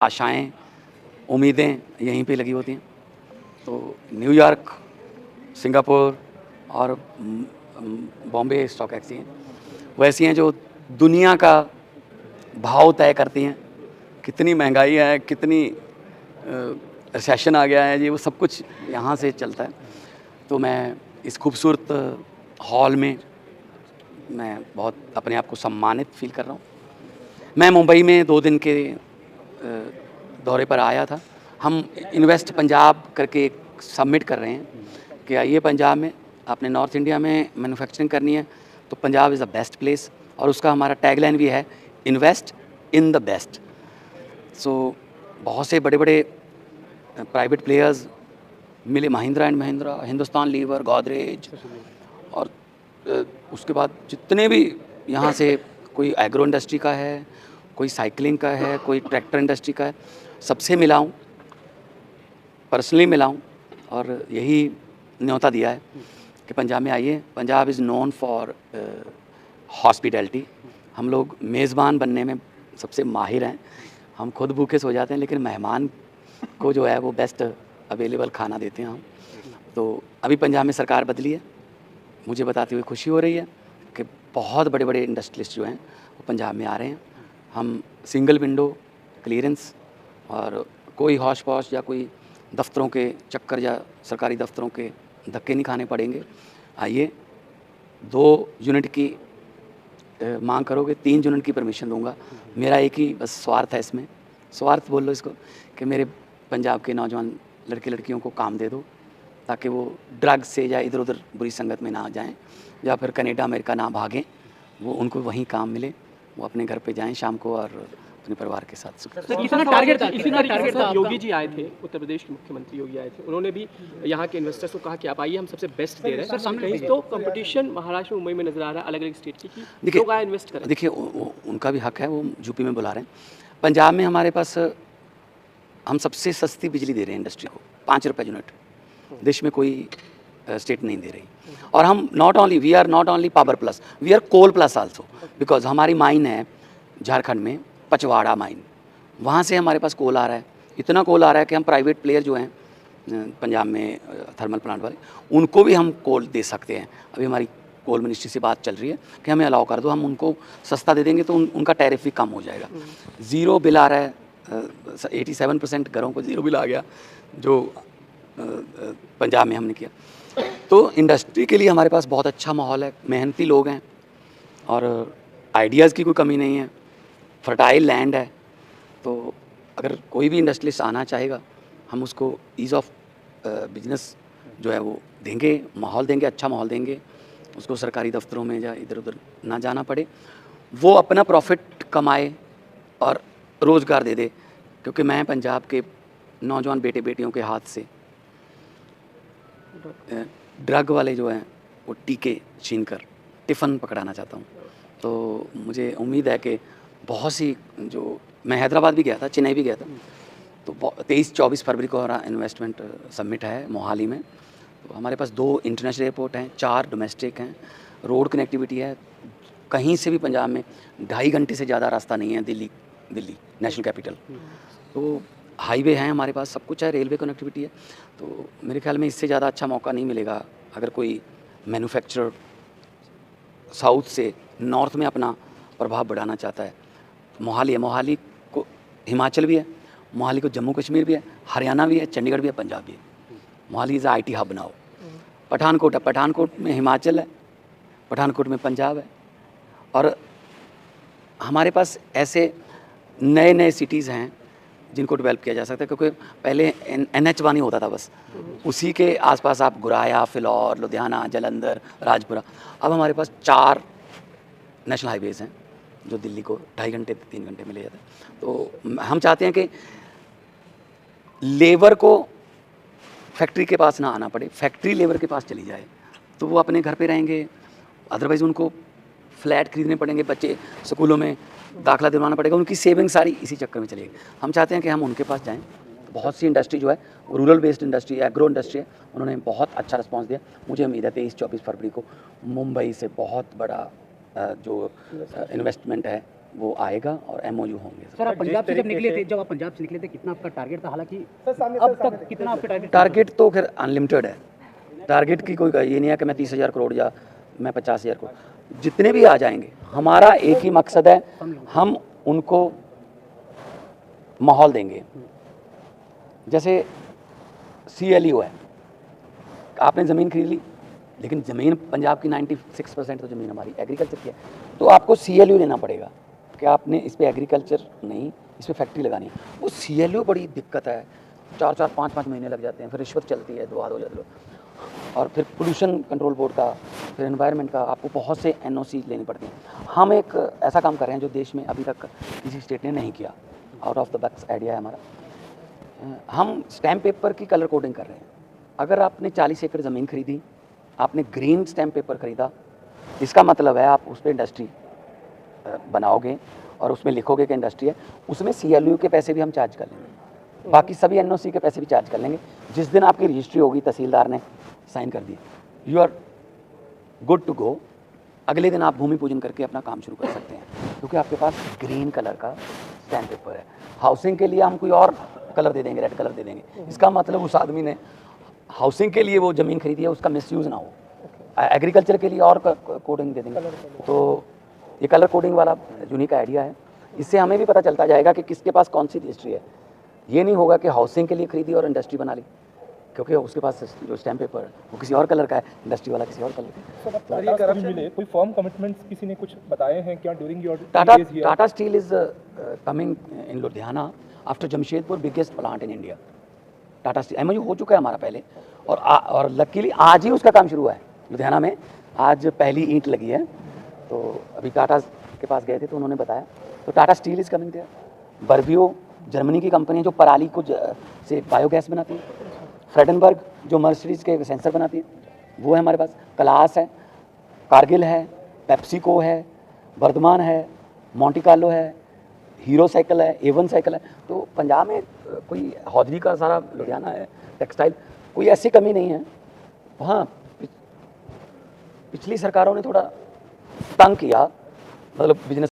आशाएं, उम्मीदें यहीं पे लगी होती हैं। तो न्यूयॉर्क, सिंगापुर और बॉम्बे स्टॉक एक्सचेंज वैसी हैं जो दुनिया का भाव तय करती हैं। कितनी महंगाई है, कितनी रिसेशन आ गया है जी, वो सब कुछ यहाँ से चलता है। तो मैं इस खूबसूरत हॉल में मैं बहुत अपने आप को सम्मानित फ़ील कर रहा हूँ। मैं मुंबई में 2 दिन के दौरे पर आया था। हम इन्वेस्ट पंजाब करके एक सबमिट कर रहे हैं कि आइए पंजाब में, आपने नॉर्थ इंडिया में मैन्युफैक्चरिंग करनी है तो Punjab is the best place, और उसका हमारा टैगलाइन भी है इन्वेस्ट इन द बेस्ट। सो बहुत से बड़े-बड़े प्राइवेट प्लेयर्स मिले, महिंद्रा एंड महिंद्रा, हिंदुस्तान लीवर, गोदरेज, और उसके बाद जितने भी यहाँ से कोई एग्रो इंडस्ट्री का है, कोई साइकिलिंग का है, कोई ट्रैक्टर इंडस्ट्री का है, सबसे मिला हूँ, पर्सनली मिला हूँ और यही न्योता दिया है कि पंजाब में आइए। Punjab is known for hospitality. हम लोग मेज़बान बनने में सबसे माहिर हैं। हम खुद भूखे सो जाते हैं लेकिन मेहमान को जो है वो बेस्ट अवेलेबल खाना देते हैं हम। तो अभी पंजाब में सरकार बदली है, मुझे बताते हुए खुशी हो रही है कि बहुत बड़े-बड़े इंडस्ट्रियलिस्ट जो हैं वो पंजाब में आ रहे हैं। हम सिंगल विंडो क्लीयरेंस और कोई हौश-पौश या कोई दफ्तरों के चक्कर या सरकारी दफ्तरों के धक्के नहीं खाने पड़ेंगे। आइए, 2 यूनिट की मांग करोगे, 3 यूनिट की परमिशन दूँगा। मेरा एक ही बस स्वार्थ है इसमें, स्वार्थ बोल लो इसको, कि मेरे पंजाब के नौजवान लड़के-लड़कियों को काम दे दो ताकि वो ड्रग से या इधर-उधर बुरी संगत में ना जाएँ या फिर कनाडा अमेरिका ना भागें। वो उनको वहीं काम मिले, वो अपने घर पे जाएँ शाम को और अपने परिवार के साथ सुख। सर, कितना टारगेट था? योगी जी आए थे, उत्तर प्रदेश के मुख्यमंत्री योगी आए थे, उन्होंने भी यहाँ के इन्वेस्टर्स को कहा कि आप आइए, हम सबसे बेस्ट दे रहे हैं। सर, कहीं तो कंपटीशन महाराष्ट्र मुंबई में नजर आ रहा है, अलग अलग स्टेट की, कि लोग आए इन्वेस्ट करें। देखिए उनका भी हक है, वो यूपी में बुला रहे हैं। पंजाब में हमारे पास हम सबसे सस्ती बिजली दे रहे हैं इंडस्ट्री को, 5 रुपये यूनिट। देश में कोई स्टेट नहीं दे रही। और हम we are not only power plus, we are coal plus also, because हमारी माइन है झारखंड में, पचवाड़ा माइन, वहाँ से हमारे पास कोल आ रहा है। इतना कोल आ रहा है कि हम प्राइवेट प्लेयर जो हैं पंजाब में थर्मल प्लांट वाले, उनको भी हम कोल दे सकते हैं। अभी हमारी कोल मिनिस्ट्री से बात चल रही है कि हमें अलाउ कर दो, हम उनको सस्ता दे देंगे तो उनका टैरिफ भी कम हो जाएगा। ज़ीरो बिल आ रहा है, 87% घरों को ज़ीरो बिल आ गया जो पंजाब में हमने किया। तो इंडस्ट्री के लिए हमारे पास बहुत अच्छा माहौल है, मेहनती लोग हैं और आइडियाज़ की कोई कमी नहीं है, फर्टाइल लैंड है। तो अगर कोई भी इंडस्ट्रियलिस्ट आना चाहेगा, हम उसको ईज़ ऑफ बिजनेस जो है वो देंगे, माहौल देंगे, अच्छा माहौल देंगे, उसको सरकारी दफ्तरों में या इधर-उधर ना जाना पड़े, वो अपना प्रॉफिट कमाए और रोज़गार दे दे। क्योंकि मैं पंजाब के नौजवान बेटे बेटियों के हाथ से ड्रग वाले जो हैं वो टीके छीन कर टिफ़न पकड़ाना चाहता हूँ। तो मुझे उम्मीद है कि बहुत सी जो मैं हैदराबाद भी गया था, चेन्नई भी गया था, तो 23-24 फरवरी को हमारा इन्वेस्टमेंट समिट है मोहाली में। तो हमारे पास 2 इंटरनेशनल एयरपोर्ट हैं, 4 डोमेस्टिक हैं, रोड कनेक्टिविटी है, कहीं से भी पंजाब में 2.5 घंटे से ज़्यादा रास्ता नहीं है दिल्ली नेशनल कैपिटल। तो हाईवे हैं हमारे पास, सब कुछ है, रेलवे कनेक्टिविटी है। तो मेरे ख्याल में इससे ज़्यादा अच्छा मौका नहीं मिलेगा अगर कोई मैन्युफैक्चरर साउथ से नॉर्थ में अपना प्रभाव बढ़ाना चाहता है। मोहाली है, मोहाली को हिमाचल भी है, मोहाली को जम्मू कश्मीर भी है, हरियाणा भी है, चंडीगढ़ भी है, पंजाब भी है। Mohali is IT hub now. Pathankot है, पठानकोट में हिमाचल है, पठानकोट में पंजाब है। और हमारे पास ऐसे नए सिटीज़ हैं जिनको डेवलप किया जा सकता है, क्योंकि पहले NH1 ही होता था बस, उसी के आसपास आप गुराया, फिलौर, लुधियाना, जालंधर, राजपुरा। अब हमारे पास 4 नेशनल हाईवेज़ हैं जो दिल्ली को 2.5 घंटे 3 घंटे में ले जाता है। तो हम चाहते हैं कि लेबर को फैक्ट्री के पास ना आना पड़े, फैक्ट्री लेबर के पास चली जाए, तो वो अपने घर पे रहेंगे। अदरवाइज़ उनको फ्लैट खरीदने पड़ेंगे, बच्चे स्कूलों में दाखिला दिलवाना पड़ेगा, उनकी सेविंग सारी इसी चक्कर में चलेगी। हम चाहते हैं कि हम उनके पास जाएँ। बहुत सी इंडस्ट्री जो है रूरल बेस्ड इंडस्ट्री है, एग्रो इंडस्ट्री है, उन्होंने बहुत अच्छा रिस्पॉन्स दिया। मुझे उम्मीद है 23-24 फरवरी को मुंबई से बहुत बड़ा जो इन्वेस्टमेंट है वो आएगा और MOU होंगे। सर आप पंजाब से जब निकले थे, कितना आपका टारगेट था? हालांकि अब तक कितना आपका टारगेट तो खैर अनलिमिटेड है, टारगेट की कोई ये नहीं है कि मैं 30,000 करोड़ या मैं 50,000 करोड़, जितने भी आ जाएंगे हमारा एक ही मकसद है, हम उनको माहौल देंगे। जैसे CLU है, आपने ज़मीन खरीद ली, लेकिन ज़मीन पंजाब की 96% तो ज़मीन हमारी एग्रीकल्चर की है, तो आपको CLU लेना पड़ेगा कि आपने इस पर एग्रीकल्चर नहीं, इस पर फैक्ट्री लगानी है। वो CLU बड़ी दिक्कत है, 4-4 5-5 महीने लग जाते हैं, फिर रिश्वत चलती है, दो और फिर पोल्यूशन कंट्रोल बोर्ड का, फिर एनवायरनमेंट का, आपको बहुत से NOC लेनी पड़ती हैं। हम एक ऐसा काम कर रहे हैं जो देश में अभी तक किसी स्टेट ने नहीं किया, out of the box idea है हमारा। हम स्टैम्प पेपर की कलर कोडिंग कर रहे हैं। अगर आपने 40 एकड़ ज़मीन खरीदी, आपने ग्रीन स्टैम्प पेपर खरीदा, इसका मतलब है आप उस पर इंडस्ट्री बनाओगे और उसमें लिखोगे कि इंडस्ट्री है, उसमें CLU के पैसे भी हम चार्ज कर लेंगे, बाकी सभी NOC के पैसे भी चार्ज कर लेंगे। जिस दिन आपकी रजिस्ट्री होगी, तहसीलदार ने साइन कर दी, you are good to go. अगले दिन आप भूमि पूजन करके अपना काम शुरू कर सकते हैं, क्योंकि आपके पास ग्रीन कलर का स्टैम्प पेपर है। हाउसिंग के लिए हम कोई और कलर दे देंगे, रेड कलर दे देंगे, इसका मतलब उस आदमी ने हाउसिंग के लिए वो ज़मीन खरीदी है, उसका मिसयूज़ ना हो। एग्रीकल्चर के लिए और कोडिंग दे देंगे। तो ये कलर कोडिंग वाला यूनिक आइडिया है, इससे हमें भी पता चलता जाएगा कि किसके पास कौन सी रजिस्ट्री है। ये नहीं होगा कि हाउसिंग के लिए खरीदी और इंडस्ट्री बना ली, क्योंकि उसके पास जो स्टैम्प पेपर है वो किसी और कलर का है, इंडस्ट्री वाला किसी और कलर का है। सर, ये करप्शन मिले कोई फॉर्म कमिटमेंट्स किसी ने कुछ बताए हैं क्या during your Tata steel is coming in Ludhiana after Jamshedpur, biggest plant in India. Tata steel MOU हो चुका है हमारा पहले, और लकीली आज ही उसका काम शुरू हुआ है लुधियाना में, आज पहली ईंट लगी है। तो अभी टाटा के पास गए थे तो उन्होंने बताया, तो Tata steel is coming there. बर्बियो जर्मनी की कंपनी है जो पराली को से बायोगैस बनाती है। फ्रेडनबर्ग जो मर्सिडीज़ के सेंसर बनाती है, वो है हमारे पास। क्लास है, कारगिल है, पेप्सिको है, वर्धमान है, मोंटी कार्लो है, हीरो साइकिल है, A1 साइकिल है। तो पंजाब में कोई हौजरी का सारा लुधियाना है, टेक्सटाइल, कोई ऐसी कमी नहीं है। हाँ, पिछली सरकारों ने थोड़ा तंग किया, मतलब बिजनेस